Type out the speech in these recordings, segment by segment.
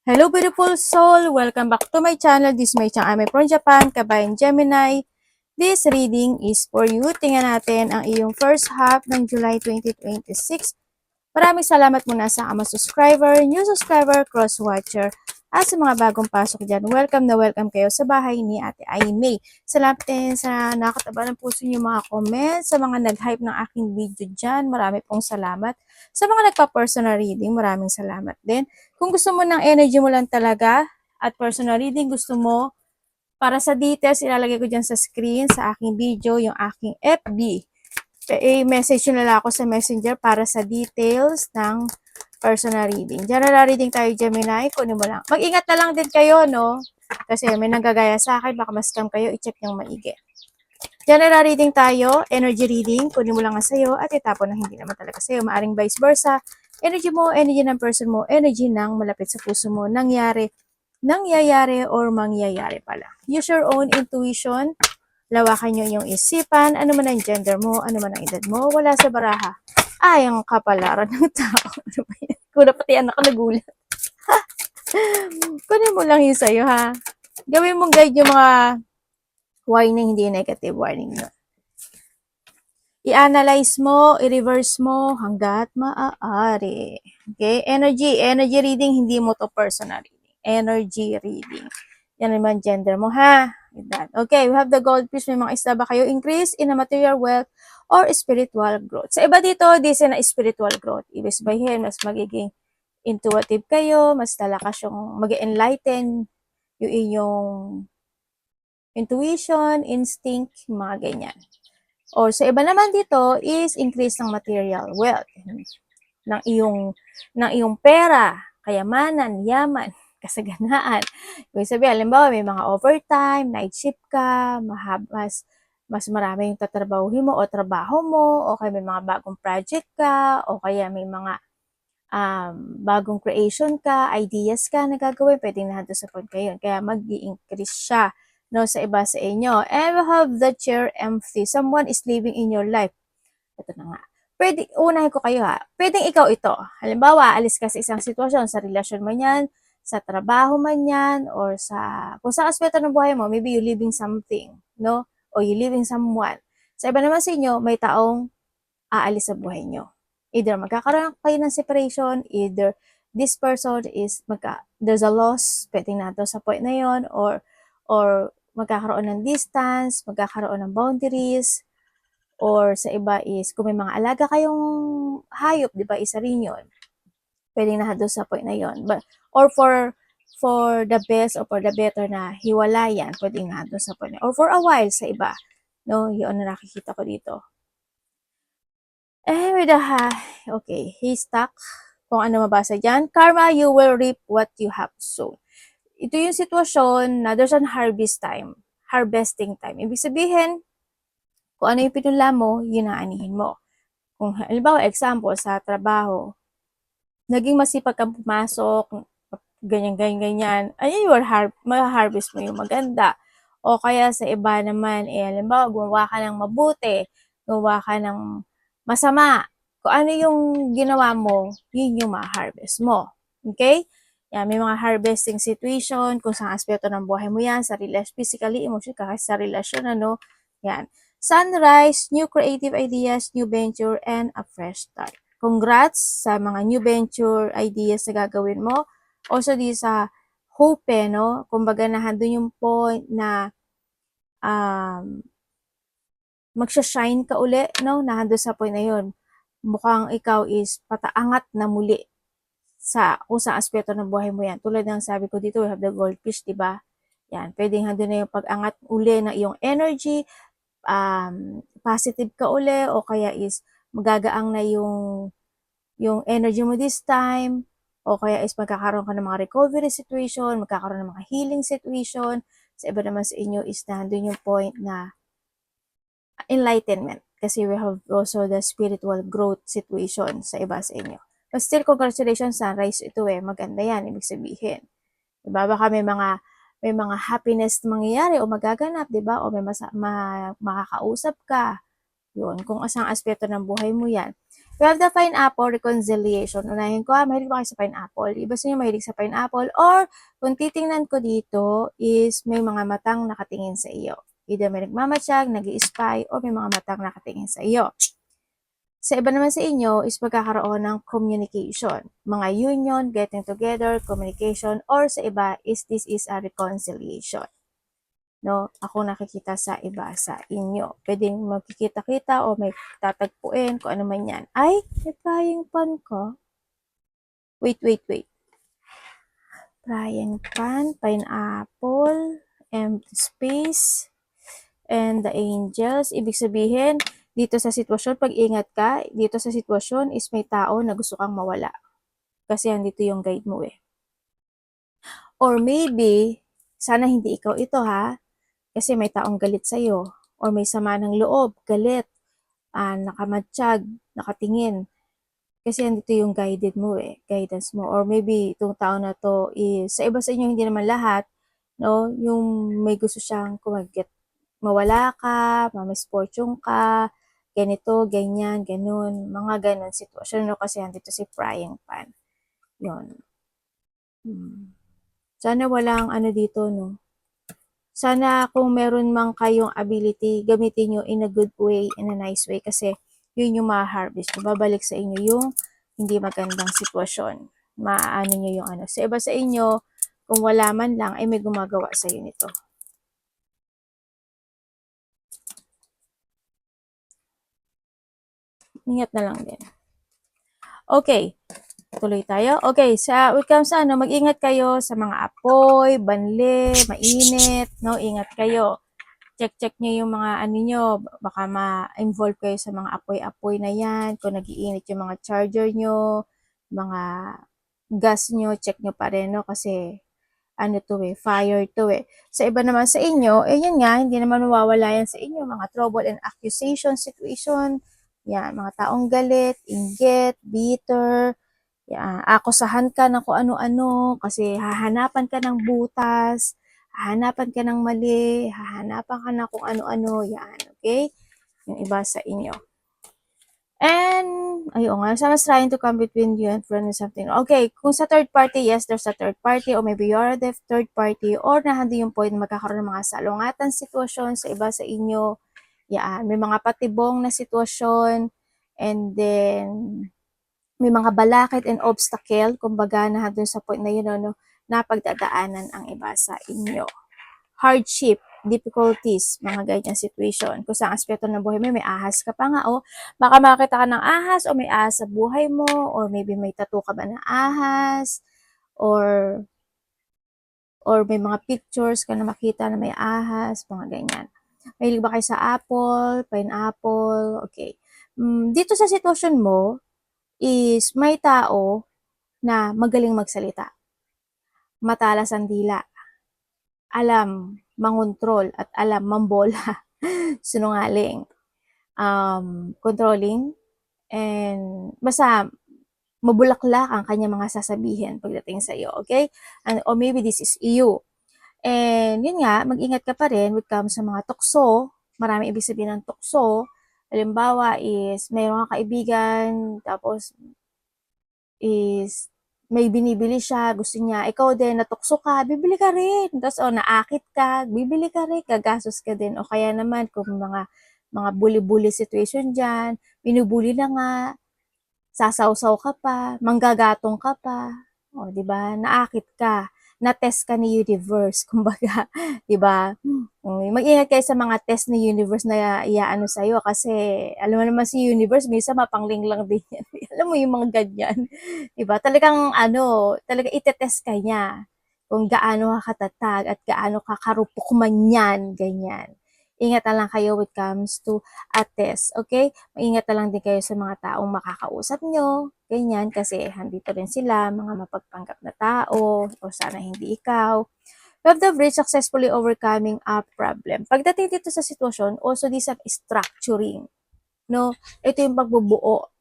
Hello beautiful soul! Welcome back to my channel. This is my channel. I'm from Japan, Kabayan Gemini. This reading is for you. Tingnan natin ang iyong first half ng July 2026. Maraming salamat muna sa mga subscriber, new subscriber, cross-watcher, at sa mga bagong pasok dyan. Welcome na welcome kayo sa bahay ni Ate Aimee. Salamat din sa nakataba ng puso niyo mga comments, sa mga nag-hype ng aking video dyan. Marami pong salamat. Sa mga nagpa-personal reading, maraming salamat din. Kung gusto mo ng energy mo lang talaga at personal reading, gusto mo, para sa details, ilalagay ko dyan sa screen, sa aking video, yung aking FB. I-message nyo na lang ako sa messenger para sa details ng personal reading. General reading tayo, Gemini. Kunin mo lang. Mag-ingat na lang din kayo, no? Kasi may nanggagaya sa akin. Baka ma-scam kayo. I-check nyo maigi. General reading tayo. Energy reading. Kunin mo lang ang sayo at itapon na hindi naman talaga sayo. Maaring vice versa. Energy mo, energy ng person mo, energy ng malapit sa puso mo. Nangyayari or mangyayari pala. Use your own intuition. Lawakan nyo yung isipan, ano man ang gender mo, ano man ang edad mo, wala sa baraha. Ay, ang kapalaran ng tao. Ano ba yan? Kuna pati anak ko nagulat. Kunin mo lang yung sa'yo, ha? Gawin mong guide yung mga warning, hindi negative warning nyo. I-analyze mo, i-reverse mo hanggat maaari. Okay? Energy reading, hindi mo to personal reading. Energy reading. Yan naman gender mo, ha? Okay, we have the goldfish. May mga isda ba kayo? Increase in a material wealth or spiritual growth. Sa iba dito, this na spiritual growth. Ibig sabihin, mas magiging intuitive kayo, mas lalakas yung mag-enlighten yung inyong intuition, instinct, mga ganyan. Or sa iba naman dito is increase ng material wealth. Ng iyong pera, kayamanan, yaman, kasaganaan. Ibig sabihin, halimbawa, may mga overtime, night shift ka, mas marami yung tatrabahuhin mo o trabaho mo, o kaya may mga bagong project ka, o kaya may mga bagong creation ka, ideas ka na gagawin, pwedeng nandun sa point kayo. Kaya mag-i-increase siya, no, sa iba sa inyo. And we have the chair empty. Someone is living in your life. Ito na nga. Pwede, unahin ko kayo ha. Pwedeng ikaw ito. Halimbawa, alis ka sa isang sitwasyon, sa relasyon man yan, sa trabaho man yan, or sa, kung sa aspeto ng buhay mo, maybe you living something, no? O you living someone. Sa iba naman sa inyo, may taong aalis sa buhay nyo. Either magkakaroon kayo ng separation, either this person is, there's a loss, pwedeng nato sa point na yon, or magkakaroon ng distance, magkakaroon ng boundaries, or sa iba is, kung may mga alaga kayong hayop, di ba, isa rin yun. Pwedeng na doon sa point na yon. But, or for the best or for the better na hiwalayan, pwedeng na doon sa point na, or for a while sa iba. No, yun na nakikita ko dito. With the okay, he's stuck. Kung ano mabasa dyan, karma, you will reap what you have sown. Ito yung sitwasyon na there's an harvesting time. Ibig sabihin, kung ano yung pinula mo, yun ang anihin mo. Kung halimbawa, example, sa trabaho, naging masipag kang pumasok, ganyan, ayun yung ma-harvest mo yung maganda. O kaya sa iba naman, halimbawa, gumawa ka ng mabuti, gumawa ka ng masama. Kung ano yung ginawa mo, yun yung ma-harvest mo. Okay? Yan, may mga harvesting situation, kung saan aspeto ng buhay mo yan, sa relasyon, physically, emotionally, kasi sa relasyon, ano, yan. Sunrise, new creative ideas, new venture, and a fresh start. Congrats sa mga new venture ideas na gagawin mo. Also, di sa hope, no? Kumbaga, nandun yung point na magsha-shine ka uli, no? Nandun sa point na yun. Mukhang ikaw is pataangat na muli sa kung sa aspeto ng buhay mo yan. Tulad ng sabi ko dito, we have the goldfish, di ba? Yan, pwedeng hando na yung pag-angat uli na iyong energy, positive ka uli, o kaya is magagaang na yung energy mo this time, o kaya is magkakaroon ka ng mga recovery situation, magkakaroon ng mga healing situation. Sa iba naman sa inyo is nandun yung point na enlightenment. Kasi we have also the spiritual growth situation sa iba sa inyo. But still, congratulations, sunrise ito maganda yan, ibig sabihin. Diba? Baka may mga happiness na mangyayari o magaganap, diba? O may makakausap ka, Yun, kung asang aspeto ng buhay mo yan. We have the pineapple reconciliation. Unahin ko, mahilig ba kayo sa pineapple? Iba sa inyo mahilig sa pineapple, or kung titingnan ko dito is may mga matang nakatingin sa iyo. Either may nagmamatsyag, nag-i-spy, or may mga matang nakatingin sa iyo. Sa iba naman sa inyo is magkakaroon ng communication. Mga union, getting together, communication, or sa iba is this is a reconciliation. No, ako nakikita sa iba sa inyo. Pwedeng magkikita-kita o may tatagpuin, kung ano man yan. Ay, may frying pan ko. Wait. Frying pan, pineapple, empty space, and the angels. Ibig sabihin, dito sa sitwasyon, pag-ingat ka, dito sa sitwasyon is may tao na gusto kang mawala. Kasi andito yung guide mo eh. Or maybe, sana hindi ikaw ito ha, kasi may taong galit sa'yo. Or may sama ng loob, galit, nakamatsyag, nakatingin. Kasi andito yung guided mo eh, guidance mo. Or maybe itong tao na to is, sa iba sa inyo hindi naman lahat, no, yung may gusto siyang kumagat, mawala ka, mamisfortune ka, ganito, ganyan, ganun, mga ganun sitwasyon, no, kasi andito si frying pan. Yun. Sana walang ano dito, no. Sana kung meron mang kayong ability, gamitin nyo in a good way, in a nice way, kasi yun yung ma-harvest nyo. Babalik sa inyo yung hindi magandang sitwasyon. Maano nyo yung ano. Sa iba sa inyo, kung wala man lang, ay may gumagawa sa iyo nito. Ingat na lang din. Okay. Tuloy tayo. Okay, sa when comes sa ano, mag-ingat kayo sa mga apoy, banli, mainit, no? Ingat kayo. Check nyo yung mga ano nyo, baka ma-involve kayo sa mga apoy-apoy na yan, kung nagiinit yung mga charger nyo, mga gas nyo, check nyo pa rin, no? Kasi, ano to eh, fire to eh. Sa iba naman sa inyo, eh yun nga, hindi naman mawawala yan sa inyo, mga trouble and accusation situation, yan, mga taong galit, inggit, bitter, yan, akusahan ka ng kung ano-ano, kasi hahanapan ka ng butas, hahanapan ka ng mali, hahanapan ka na kung ano-ano, yan, okay? Yung iba sa inyo. And, ayun nga, someone's trying to come between you and friend or something. Okay, kung sa third party, yes, there's a third party, or maybe you're the third party, or nahandi yung point na magkakaroon ng mga salungatan sitwasyon sa iba sa inyo. Yan, may mga patibong na sitwasyon, and then, may mga balakid and obstacle, kumbaga na doon sa point na yun, no, na pagdadaanan ang iba sa inyo. Hardship, difficulties, mga ganyan situation. Kung sa aspeto ng buhay mo, may ahas ka pa nga, o baka makakita ka ng ahas, o may ahas sa buhay mo, or maybe may tattoo ka ba na ahas, or may mga pictures ka na makita na may ahas, mga ganyan. Mahilig ba kayo sa apple, pineapple, okay. Dito sa sitwasyon mo, is may tao na magaling magsalita, matalas ang dila, alam mangontrol at alam mambola, sinungaling, controlling, and basta mabulaklak ang kanyang mga sasabihin pagdating sa iyo, okay? And, or maybe this is you. And yun nga, mag-ingat ka pa rin when it comes sa mga tukso. Marami ibig sabihin ng tukso. Halimbawa is, mayroong kang kaibigan, tapos is may binibili siya, gusto niya, ikaw din, natukso ka, bibili ka rin. Tapos, naakit ka, bibili ka rin, gagastos ka din. O kaya naman, kung mga bully-bully situation dyan, binubuli na nga, sasawsaw ka pa, manggagatong ka pa, o, di ba? Naakit ka, na-test ka ni universe, kumbaga, di ba? Mag-ingat kayo sa mga test ni universe na iaano sa iyo, kasi alam mo naman si universe minsan mapangling lang din yan. Alam mo yung mga ganyan, di ba? Talagang ano, talaga itetest ka niya kung gaano ka katatag at gaano ka karupok man yan, ganyan. Ingat na lang kayo when it comes to a test, okay? Maingat na lang din kayo sa mga taong makakausap nyo, ganyan, kasi handito rin sila, mga mapagpanggap na tao, o sana hindi ikaw. We have the bridge successfully overcoming a problem. Pagdating dito sa sitwasyon, also this is structuring, no? Ito yung pagbubuo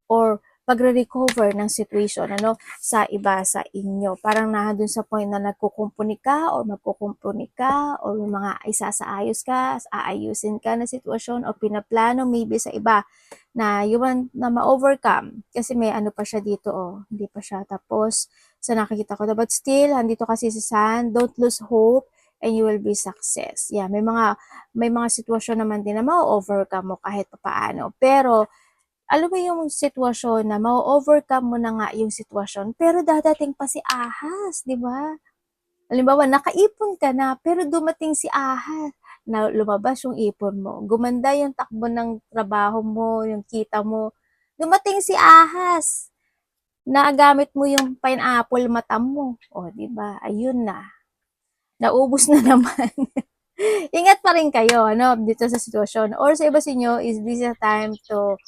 or pagre-recover ng situation, ano, sa iba sa inyo. Parang nandun sa point na nagkukumpuni ka or magkukumpuni ka or may mga isasaayos ka, aayusin ka na sitwasyon o pinaplano maybe sa iba na you want na ma-overcome. Kasi may ano pa siya dito, oh, hindi pa siya tapos sa nakikita ko. But still, andito kasi si Sun, don't lose hope and you will be success. Yeah, may mga sitwasyon naman din na ma-overcome mo kahit papaano. Pero alam mo yung sitwasyon na ma-overcome mo na nga yung sitwasyon, pero dadating pa si ahas, di ba? Halimbawa, nakaipon ka na, pero dumating si ahas, na lumabas yung ipon mo. Gumanda yung takbo ng trabaho mo, yung kita mo. Dumating si ahas, nagamit mo yung pineapple mata mo. O, di ba? Ayun na. Naubos na naman. Ingat pa rin kayo, ano, dito sa sitwasyon. Or sa iba sa inyo, is this a time to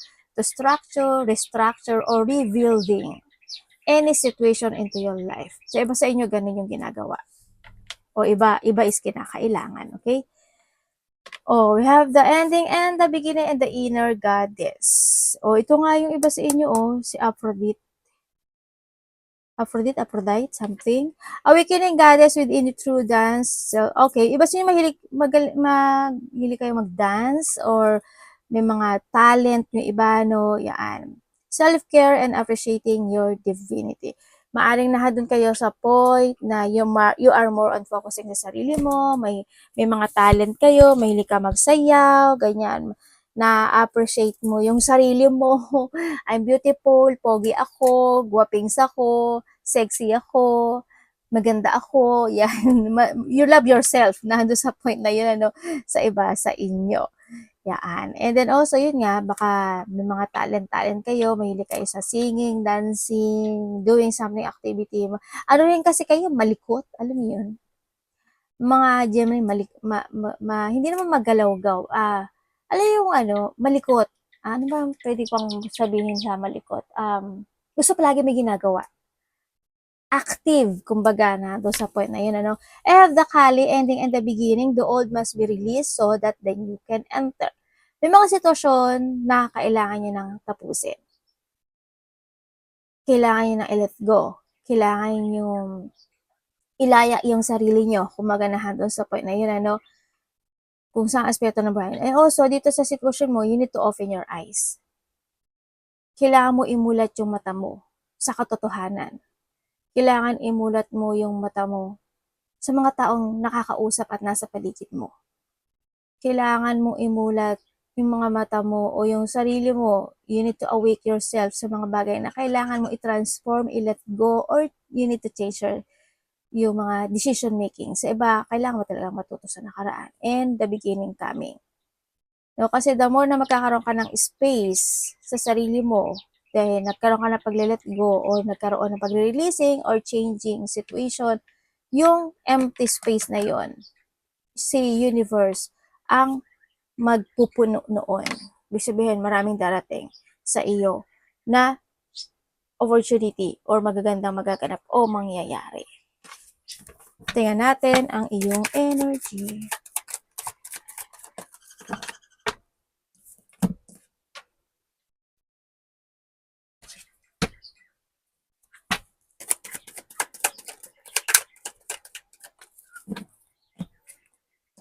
structure, restructure, or rebuilding any situation into your life. Sa iba sa inyo, ganun yung ginagawa. O iba is kinakailangan, okay? Oh, we have the ending and the beginning and the inner goddess. Oh, ito nga yung iba sa inyo, oh, si Aphrodite, something. Awakening goddess within true dance. So, okay, iba sa inyo mahilig kayo mag-dance or may mga talent yung iba, no? Yan. Self-care and appreciating your divinity. Maaring nahadun kayo sa point na you are more on focusing sa sarili mo, may mga talent kayo, mahilig ka magsayaw, ganyan. Na-appreciate mo yung sarili mo. I'm beautiful, pogi ako, guwapings ako, sexy ako, maganda ako, yan. You love yourself. Nandun sa point na yun, ano, sa iba, sa inyo. Yan. And then also, yun nga, baka may mga talent kayo, mahilig kayo sa singing, dancing, doing something activity. Ano rin kasi kayo, malikot, alam mo yun? Mga Gemini, hindi naman magalaw-gaw. Alam yung ano, malikot. Ano ba pwede kong sabihin sa malikot? Gusto palagi may ginagawa. Active, kumbaga na doon sa point na yun, ano. Have the Kali ending and the beginning, the old must be released so that the new can enter. May mga sitwasyon na kailangan nyo nang tapusin. Kailangan nyo nang i-let go. Kailangan nyo ilaya yung sarili nyo. Kumbaga na doon sa point na yun, ano. Kung saan aspeto ng buhay. And also, dito sa sitwasyon mo, you need to open your eyes. Kailangan mo imulat yung mata mo sa katotohanan. Kailangan imulat mo yung mata mo sa mga taong nakakausap at nasa paligid mo. Kailangan mo imulat yung mga mata mo o yung sarili mo. You need to awake yourself sa mga bagay na kailangan mo i-transform, i-let go, or you need to change yung mga decision making. Sa iba, kailangan mo talagang matuto sa nakaraan and the beginning coming. No, kasi the more na magkakaroon ka ng space sa sarili mo, dahil nagkaroon ka ng pag-let go or nagkaroon ng pag-releasing or changing situation, yung empty space na yon, si universe ang magpupuno noon. Ibig sabihin, maraming darating sa iyo na opportunity or magagandang magaganap o mangyayari. Tingnan natin ang iyong energy.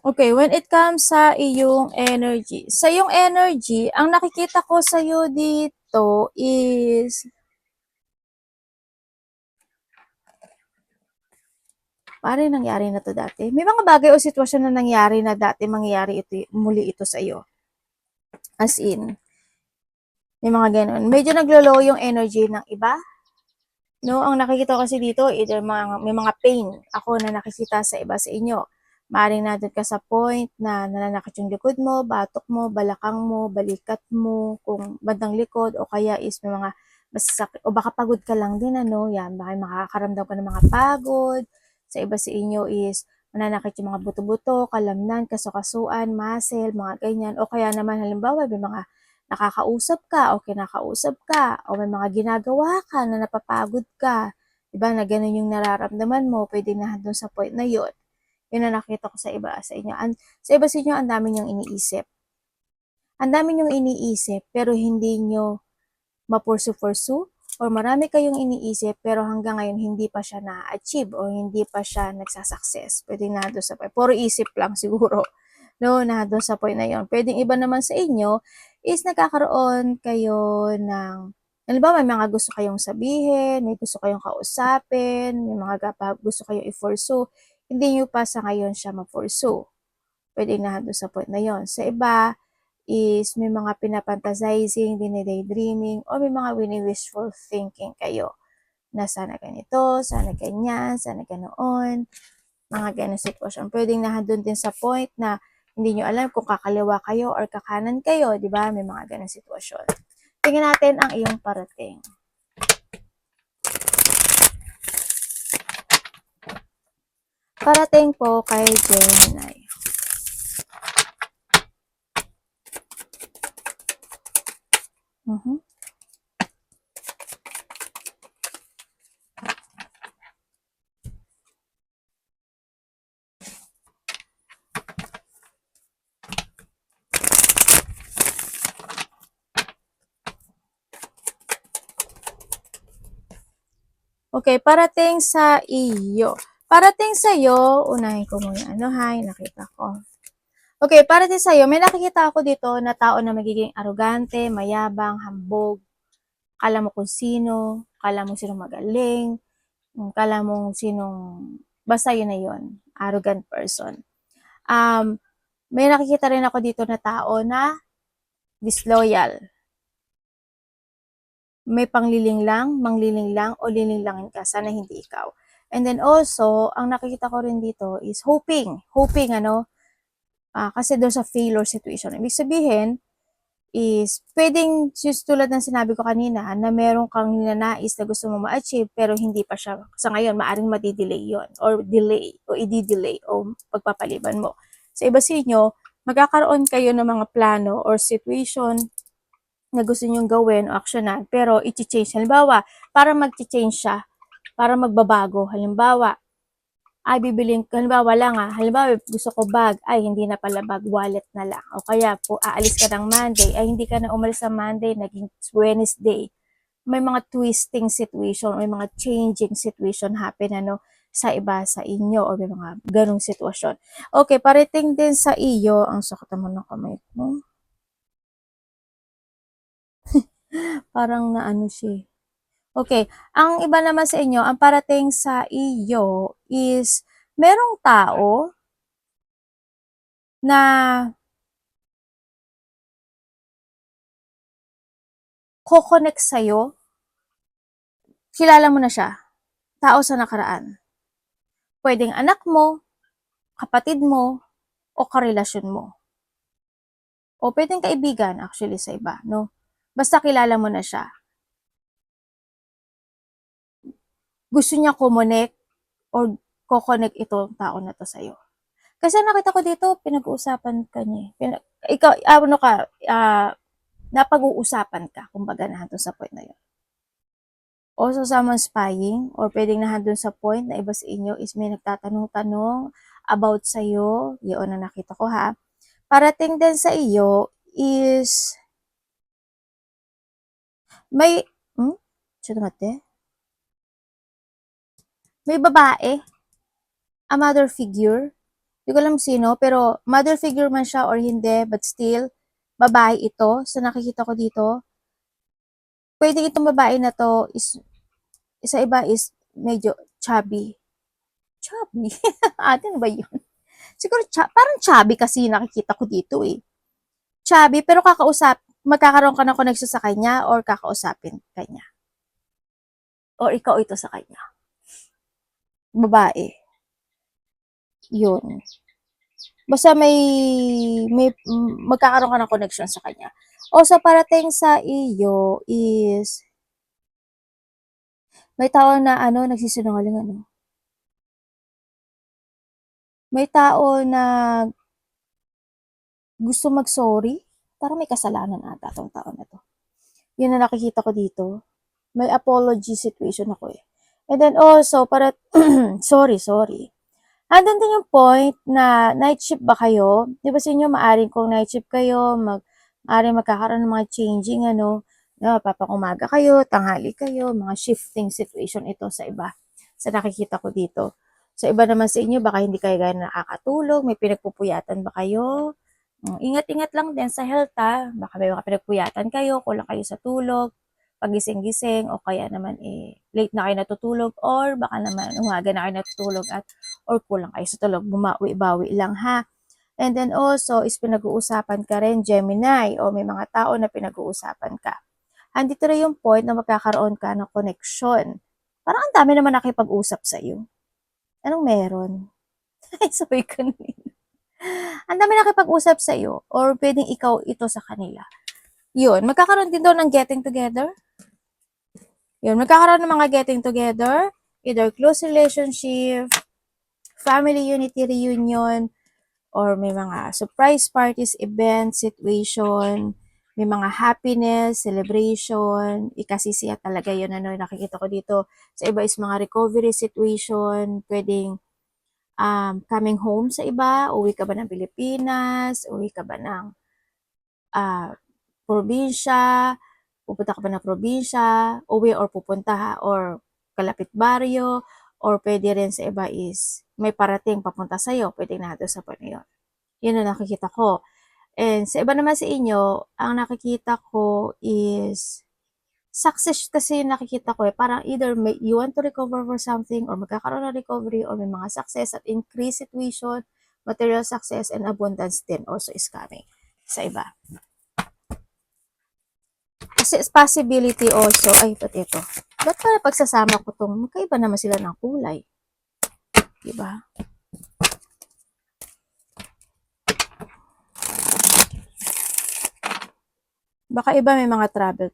Okay, when it comes sa iyong energy. Sa iyong energy, ang nakikita ko sa iyo dito is parang nangyari na to dati. May mga bagay o sitwasyon na nangyari na dati mangyayari muli ito sa iyo. As in, may mga ganun. Medyo naglo-low yung energy ng iba. No, ang nakikita ko kasi dito, either may mga pain ako na nakikita sa iba sa inyo. Maaaring nandun ka sa point na nananakit yung likod mo, batok mo, balakang mo, balikat mo, kung bandang likod, o kaya is may mga masasakit, o baka pagod ka lang din, ano, yan, baka makakaramdam ka ng mga pagod. Sa iba sa inyo is mananakit yung mga buto-buto, kalamnan, kasukasuan, muscle, mga ganyan, o kaya naman halimbawa, may mga nakakausap ka o kinakausap ka o may mga ginagawa ka na napapagod ka, diba, na ganun yung nararamdaman mo, pwede na doon sa point na yun. Yun ang nakita ko sa iba sa inyo. Sa iba sa inyo, ang dami niyong iniisip. Ang dami niyong iniisip, pero hindi niyo ma-pursue or marami kayong iniisip pero hanggang ngayon hindi pa siya na-achieve o hindi pa siya nagsasucess. Pwede na doon sa point. Puro isip lang siguro. No, na doon sa point na yon. Pwedeng iba naman sa inyo is nagkakaroon kayo ng, halimbawa may mga gusto kayong sabihin, may gusto kayong kausapin, may mga gusto kayong i-pursue, hindi nyo pa sa ngayon siya ma-pursue. Pwede na doon sa point na yon. Sa iba is may mga pinapantasizing, dinidaydreaming, o may mga wini-wishful thinking kayo na sana ganito, sana ganyan, sana ganoon, mga ganong sitwasyon. Pwedeng nandun din sa point na hindi nyo alam kung kakaliwa kayo or kakanan kayo, di ba? May mga ganong sitwasyon. Tingnan natin ang iyong parating. Parating po kay Gemini. Okay, parating sa iyo. Parating sa iyo, unahin ko muna ano, nakita ko. Okay, parating sa iyo, may nakikita ako dito na tao na magiging arrogante, mayabang, hambog, kala mo kung sino, kala mo sinong magaling, kala mo sinong, basta yun na yun, arrogant person. May nakikita rin ako dito na tao na disloyal. May panglilinglang, manglilinglang, o lilinglangan ka, sana hindi ikaw. And then also, ang nakikita ko rin dito is hoping, kasi doon sa failure situation. Ibig sabihin, is pwedeng just tulad ng sinabi ko kanina na meron kang ninanais na gusto mo ma-achieve pero hindi pa siya sa ngayon, maaring madidelay yon or delay o i-delay o pagpapaliban mo. Sa iba sa inyo, magkakaroon kayo ng mga plano or situation na gusto nyong gawin o aksyonan pero i-change. Halimbawa, para mag-change siya, para magbabago. Halimbawa, halimbawa lang halimbawa gusto ko bag, ay hindi na pala bag, wallet na lang. O kaya po, aalis ka ng Monday, ay hindi ka na umalis sa Monday, naging Wednesday. May mga twisting situation, may mga changing situation happen, sa iba sa inyo, o may mga ganong sitwasyon. Okay, parating din sa iyo, ang sakit naman ng kamay mo. Parang naano siya. Okay, ang iba naman sa inyo, ang parating sa iyo is merong tao na ko-connect sa'yo, kilala mo na siya, tao sa nakaraan. Pwedeng anak mo, kapatid mo, o karelasyon mo. O pwedeng kaibigan actually sa iba, no? Basta kilala mo na siya. Gusto niya kumonek or ko-connect itong tao na to sa'yo. Kasi nakita ko dito, pinag-uusapan ka niya. Ikaw, napag-uusapan ka, kumbaga nandun sa point na yun. Also, someone spying, or pwedeng nandun sa point na iba sa inyo is may nagtatanong-tanong about sa'yo, yun na nakita ko ha. Parating din sa iyo is may, may babae, a mother figure, hindi ko alam sino, pero mother figure man siya or hindi, but still, babae ito, sa nakikita ko dito. Pwede itong babae na to is, isa iba is medyo chubby. Chubby? Atin ba yun? Siguro, parang chubby kasi nakikita ko dito eh. Chubby, pero magkakaroon ka ng connection sa kanya or kakausapin kanya. Or ikaw ito sa kanya. Babae. Yun. Basta may magkakaroon ka ng connection sa kanya. O sa parating sa iyo is may tao na nagsisinungaling May tao na gusto mag-sorry. Parang may kasalanan ata tong tao na to. Yun na nakikita ko dito. May apology situation ako eh. And then also, sorry. Andun din yung point na night shift ba kayo? Di ba sa inyo, maaring kung night shift kayo, maaring magkakaroon ng mga changing, No, papangumaga kayo, tanghali kayo, mga shifting situation ito sa iba. Sa nakikita ko dito. Sa iba naman sa inyo, baka hindi kayo gano'n nakakatulog, may pinagpupuyatan ba kayo? Ingat-ingat lang din sa health ha. Baka may mga pinagpuyatan kayo, kulang kayo sa tulog, pagising-gising, o kaya naman late na kayo natutulog, or baka naman umaga na kayo natutulog or kulang kayo sa tulog, bumawi-bawi lang ha. And then also, is pinag-uusapan ka rin, Gemini, o may mga tao na pinag-uusapan ka. Andito na yung point na magkakaroon ka ng connection. Parang ang dami naman nakipag-usap sa iyo. Anong meron? Ay, sabi ko na. Ang dami nakipag-usap sa iyo or pwedeng ikaw ito sa kanila. Yun, magkakaroon din daw ng getting together. Yun, magkakaroon ng mga getting together, either close relationship, family unity reunion, or may mga surprise parties, event, situation, may mga happiness, celebration, ikasisiya talaga yun, ano, nakikita ko dito. Sa iba is mga recovery situation, pwedeng coming home sa iba, uwi ka ba ng Pilipinas, uwi ka ba ng probinsya, pupunta ka ba ng probinsya, uwi or pupunta or kalapit baryo, or pwede rin sa iba is may parating papunta sa'yo, pwede na doon sa point na yun. Yun ang nakikita ko. And sa iba naman sa inyo, ang nakikita ko is success kasi yung nakikita ko parang either you want to recover for something or magkakaroon ng recovery or may mga success at increased situation, material success and abundance din also is coming sa iba. Kasi possibility also, ay, ba't ito? Ba't para pagsasama ko itong, magkaiba naman sila ng kulay? Diba? Baka iba may mga travel.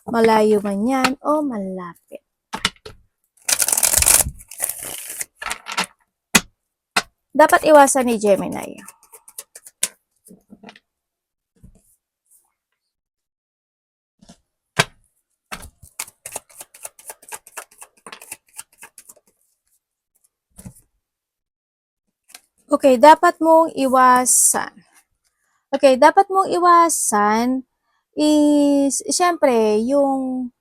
Malayo man yan o malapit. Dapat iwasan ni Gemini. Okay, dapat mong iwasan. Okay, dapat mong iwasan is, syempre, yung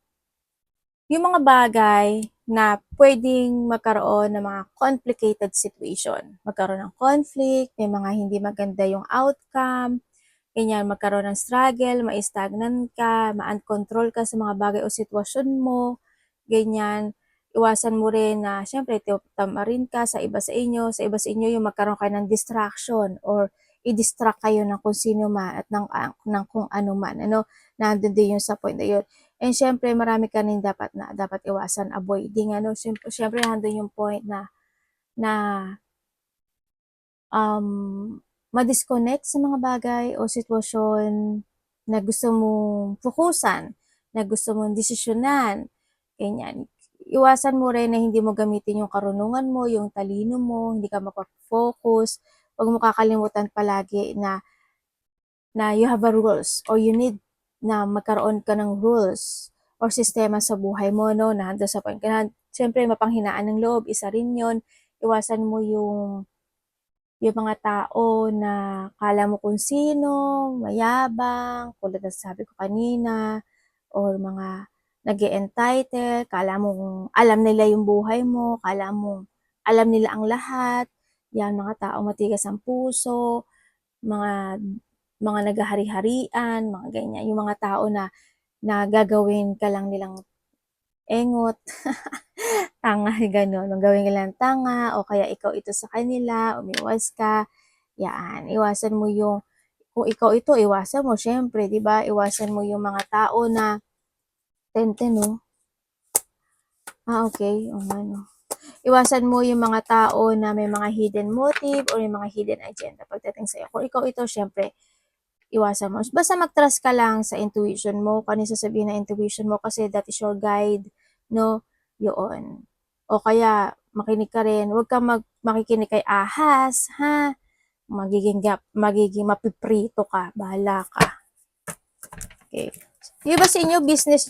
mga bagay na pwedeng magkaroon ng mga complicated situation. Magkaroon ng conflict, may mga hindi maganda yung outcome, ganyan, magkaroon ng struggle, ma-stagnan ka, ma-uncontrol ka sa mga bagay o sitwasyon mo, ganyan. Iwasan mo rin na, syempre, tamarin ka sa iba sa inyo yung magkaroon kayo ng distraction or i-distract kayo ng kung sino man at ng kung ano man, ano, nandun din yung sa point na yun. And syempre, marami ka rin dapat iwasan, avoiding, ano, syempre, nandun yung point na ma-disconnect sa mga bagay o sitwasyon na gusto mong fokusan, na gusto mong desisyonan, ganyan. Iwasan mo rin na hindi mo gamitin yung karunungan mo, yung talino mo, hindi ka mapag-focus. Huwag mo kakalimutan palagi na you have a rules or you need na magkaroon ka ng rules or sistema sa buhay mo, no, na handa sa point ka na. Siyempre, mapanghinaan ng loob, isa rin yun. Iwasan mo yung mga tao na kala mo kung sino, mayabang, tulad ng sabi ko kanina, or mga nag-e-entitle, kala mo alam nila yung buhay mo, kala mo alam nila ang lahat, yan, mga tao matigas ang puso, mga naghahari-harian, mga ganyan, yung mga tao na gagawin ka lang nilang engot, tanga, gano'n. Gawin ka lang tanga, o kaya ikaw ito sa kanila, umiwas ka, yan, iwasan mo yung, kung ikaw ito, iwasan mo, syempre, di ba? Iwasan mo yung mga tao na, no? Okay, ano. Iwasan mo yung mga tao na may mga hidden motive or may mga hidden agenda pagdating sa'yo. Kung ikaw ito, syempre, iwasan mo. Basta mag-trust ka lang sa intuition mo, kung ano sasabihin ng intuition mo, kasi that is your guide, no? Yun. O kaya, makinig ka rin, huwag kang makikinig kay ahas, ha? Magiging mapiprito ka, bahala ka. Okay. Yung ba sa inyo,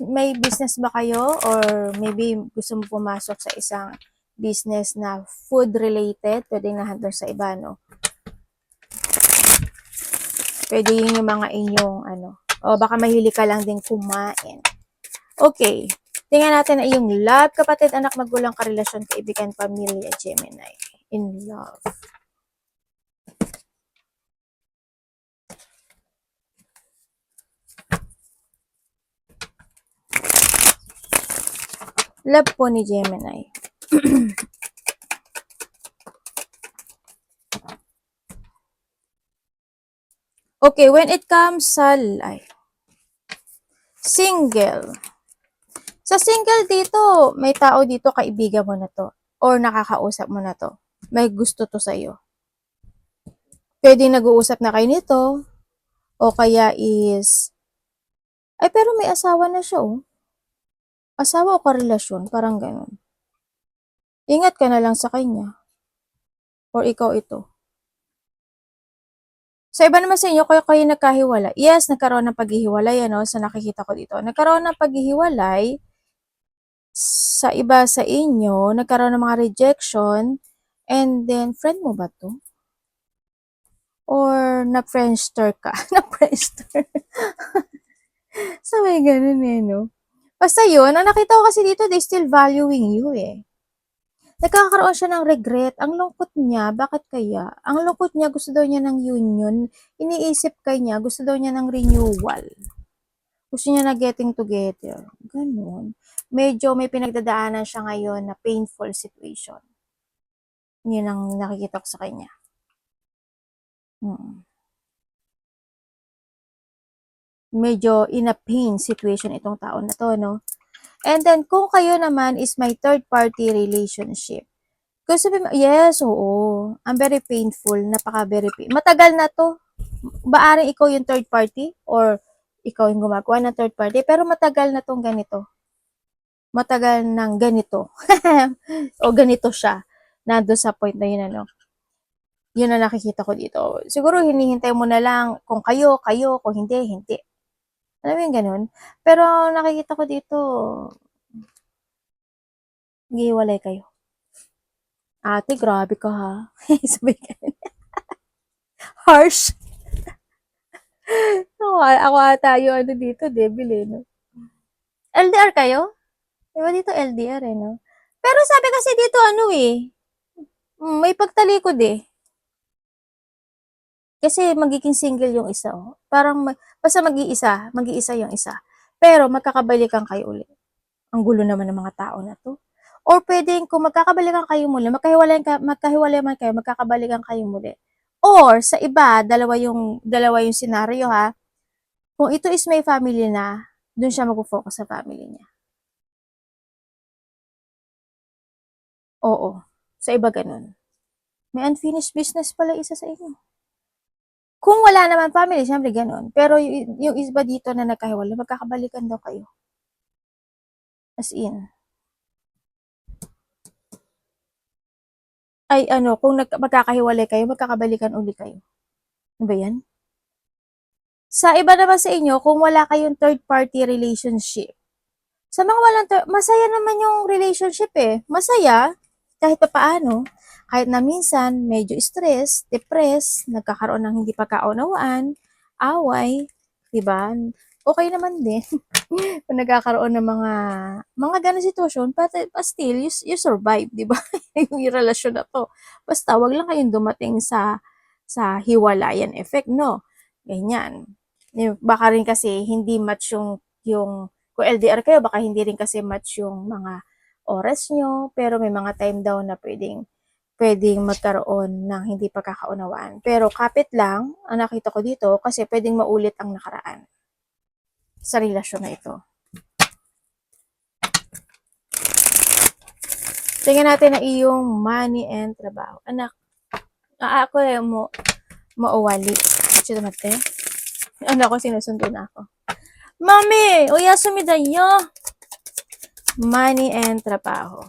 may business ba kayo? Or maybe gusto mo pumasok sa isang business na food related, pwedeng nahandle sa iba, no? Pwede yun yung mga inyong, O baka mahilig ka lang din kumain. Okay. Tingnan natin na iyong love, kapatid, anak, magulang, karelasyon, kaibigan, pamilya, Gemini. In love. Love po ni Gemini. Okay, when it comes sa life, single. Sa single dito, may tao dito, kaibigan mo na to. Or nakakausap mo na to. May gusto to sa'yo. Pwede nag-uusap na kayo nito. O kaya is, ay pero may asawa na siya oh. Asawa o karelasyon, parang ganun. Ingat ka na lang sa kanya. Or ikaw ito. Sa iba naman sa inyo, kayo nagkahiwalay. Yes, nagkaroon ng paghihiwalay, ano, sa nakikita ko dito. Nagkaroon ng paghihiwalay, sa iba sa inyo, nagkaroon ng mga rejection, and then, friend mo ba to? Or na-friendster ka? Na-friendster. So, may ganun eh, no? Basta yun, ang nakita ko kasi dito, they still valuing you eh. Nagkakaroon siya ng regret. Ang lungkot niya, bakit kaya? Ang lungkot niya, gusto daw niya ng union. Iniisip kanya, gusto daw niya ng renewal. Gusto niya na getting together. Ganun. Medyo may pinagdadaanan siya ngayon na painful situation. Yun ang nakikita ko sa kanya. Medyo in a pain situation itong tao na to, no? And then, kung kayo naman is may third-party relationship, kung sabi mo, yes, oo, ang very painful, napaka-very painful. Matagal na to. Baaring ikaw yung third party or ikaw yung gumagawa ng third party, pero matagal na tong ganito. Matagal nang ganito. O ganito siya. Nando sa point na yun, ano. Yun ang nakikita ko dito. Siguro hinihintay mo na lang kung kayo, kung hindi, hindi. Alam mo yung ganun? Pero nakikita ko dito, gihiwalay kayo. Ate, grabe ka ha. Sabi ka. Harsh. Ako ata yung ano dito, devil eh, no? LDR kayo? Diba dito LDR eh, no? Pero sabi kasi dito ano eh, may pagtalikod eh. Kasi magiging single yung isa oh. Parang basta mag-iisa yung isa. Pero magkakabalikan kayo ulit. Ang gulo naman ng mga tao na to. Or pwedeng kung magkakabalikan kayo muli, magkahiwalay man kayo, magkakabalikan kayo muli. Or sa iba, dalawa yung scenario ha. Kung ito is may family na, dun siya mag-focus sa family niya. Oo. Sa iba ganun. May unfinished business pala isa sa inyo. Kung wala naman family, syempre ganun. Pero yung iba dito na nagkahiwalay, magkakabalikan daw kayo. As in. Ay ano, kung magkakahiwalay kayo, magkakabalikan uli kayo. Ano ba yan? Sa iba naman sa inyo, kung wala kayong third party relationship, sa mga walang masaya naman yung relationship eh. Masaya, kahit pa paano. Kahit na minsan, medyo stress, depressed, nagkakaroon ng hindi pagkaunawaan, away, diba? Okay naman din. Kung nagkakaroon ng mga ganang sitwasyon, but still, you survive, diba? Yung relasyon na to. Basta, wag lang kayong dumating sa hiwalayan effect, no? Ganyan. Baka rin kasi hindi match yung kung LDR kayo, baka hindi rin kasi match yung mga oras nyo, pero may mga time daw na pwedeng magkaroon ng hindi pagkakaunawaan. Pero kapit lang, ang nakita ko dito, kasi pwedeng maulit ang nakaraan sa relasyon na ito. Tingnan natin na iyong money and trabaho. Anak, ako mo mauwali. Ito mate. Ano ako, sinusundo na ako. Mami, uya sumidayo. Money and trabaho.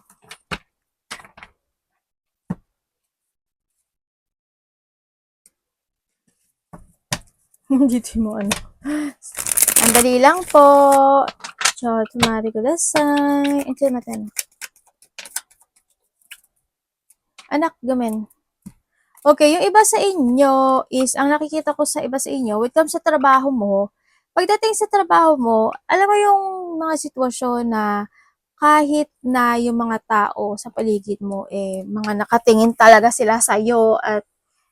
Dito mo ano. Ang dali lang po. So, tumari ko dasay. Ito matan. Anak, gamen. Okay, yung iba sa inyo is, ang nakikita ko sa iba sa inyo, when it comes sa trabaho mo, Pagdating sa trabaho mo, alam mo yung mga sitwasyon na kahit na yung mga tao sa paligid mo, mga nakatingin talaga sila sa'yo at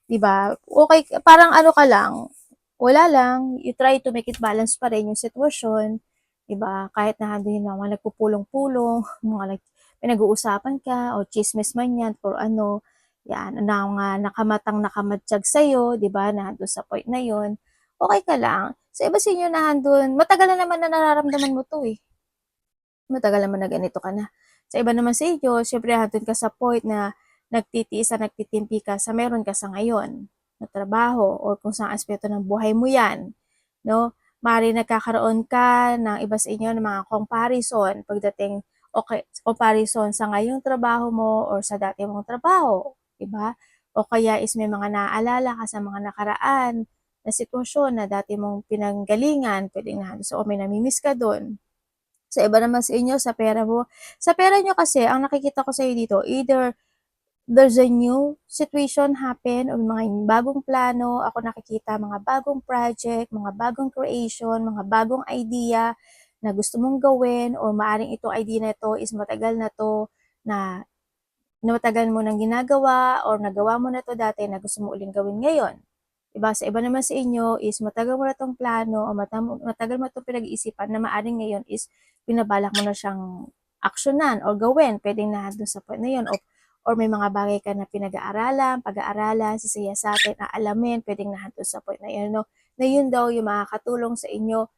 'di ba, okey parang ano ka lang, wala lang, you try to make it balance pa rin yung sitwasyon, 'di ba? Kahit na andun yung mga nagpupulong-pulong, mga pinag-uusapan ka o tsismis man 'yan or ano, 'yan, na mga nakamatang nakamatiyag sa'yo, 'di ba, na andun sa point na yun, okey ka lang. Sa iba sa inyo na andun matagal na naman na nararamdaman mo 'to, matagal naman na ganito ka na. Sa iba naman sa inyo, siyempre nandun ka sa point na nagtitiis at nagtitimpi ka sa meron ka sa ngayon na trabaho or kung saang aspeto ng buhay mo 'yan, 'no? Maaaring nagkakaroon ka ng iba sa inyo ng mga comparison pagdating comparison sa ngayong trabaho mo or sa dati mong trabaho, 'di ba? O kaya is may mga naaalala ka sa mga nakaraan na sitwasyon na dati mong pinanggalingan, puwedeng o may nami-miss ka dun. Sa iba naman sa inyo sa pera mo. Sa pera niyo kasi ang nakikita ko sa'yo dito either there's a new situation happen or mga bagong plano, ako nakikita mga bagong project, mga bagong creation, mga bagong idea na gusto mong gawin or maaaring itong idea na 'to is matagal na 'to na matagal mo ng ginagawa or nagawa mo na 'to dati na gusto mo uling gawin ngayon. 'Di ba, sa iba naman sa inyo is matagal mo na 'tong plano o matagal mo 'tong pinag-iisipan na maaaring ngayon is binabalak mo na siyang aksiyunan or gawin. Puwedeng nandun sa point na yun or may mga bagay ka na pinag-aaralan, pag-aaralan, sisiyasatin, aalamin, puwedeng nandun sa point na yun 'no, na yun daw yung makakatulong sa inyo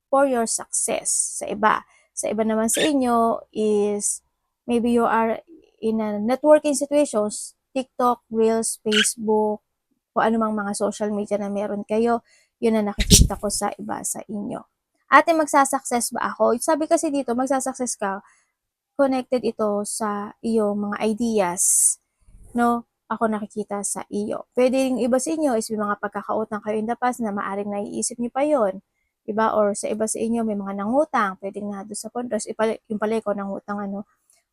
for your success sa iba. Sa iba naman sa inyo is maybe you are in a networking situations, TikTok, Reels, Facebook, kung anumang mga social media na meron kayo, yun ang nakikita ko sa iba sa inyo. Ate, magsa-success ba ako? Sabi kasi dito, magsa-success ka, connected ito sa iyong mga ideas, no? Ako nakikita sa iyo. Pwede yung iba sa inyo is may mga pagkakautang kayo in the past na maaring naiisip niyo pa yon, 'di ba? Or sa iba sa inyo may mga nangutang, pwedeng na doon sa contrast, yung pala ikaw nangutang ano.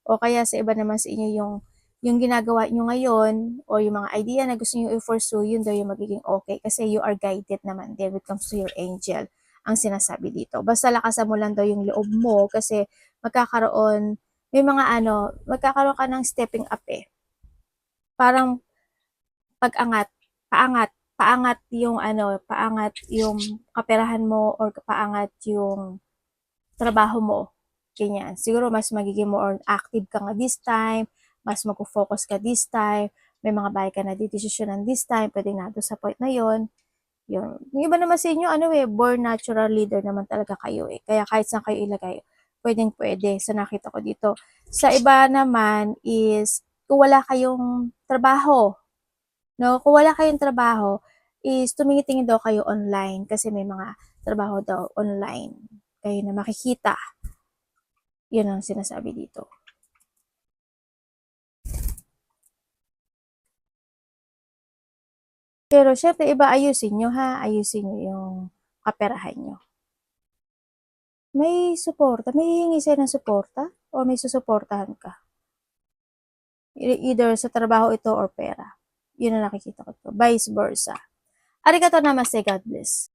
O kaya sa iba naman sa inyo yung ginagawa niyo ngayon o yung mga idea na gusto niyo i-pursue, yun daw yung magiging okay kasi you are guided naman din when it comes to your angel, ang sinasabi dito. Basta lakasan mo lang daw yung loob mo kasi magkakaroon, may mga ano, magkakaroon ka ng stepping up Parang pag-angat, paangat, paangat yung ano, paangat yung kaperahan mo or paangat yung trabaho mo, ganyan. Siguro mas magiging more active ka nga this time, mas magfo-focus ka this time, may mga bagay ka na didesisyonan this time, puwedeng nandun sa point na yon, yun. Yung iba naman sa inyo ano, born natural leader naman talaga kayo, kaya kahit saan kayo ilagay, puwedeng-puwede sa nakita ko dito. Sa iba naman is kung wala kayong trabaho, 'no, kung wala kayong trabaho is tumingin-tingin daw kayo online kasi may mga trabaho daw online kayo na makikita. Yun ang sinasabi dito. Pero syempre iba ayusin niyo ha, ayusin niyo yung kaperahan niyo. May suporta, may hihingi sa'yo ng suporta o may susuportahan ka? Either sa trabaho ito or pera. Yun ang nakikita ko 'to, vice versa. Arigatou namaste, God bless.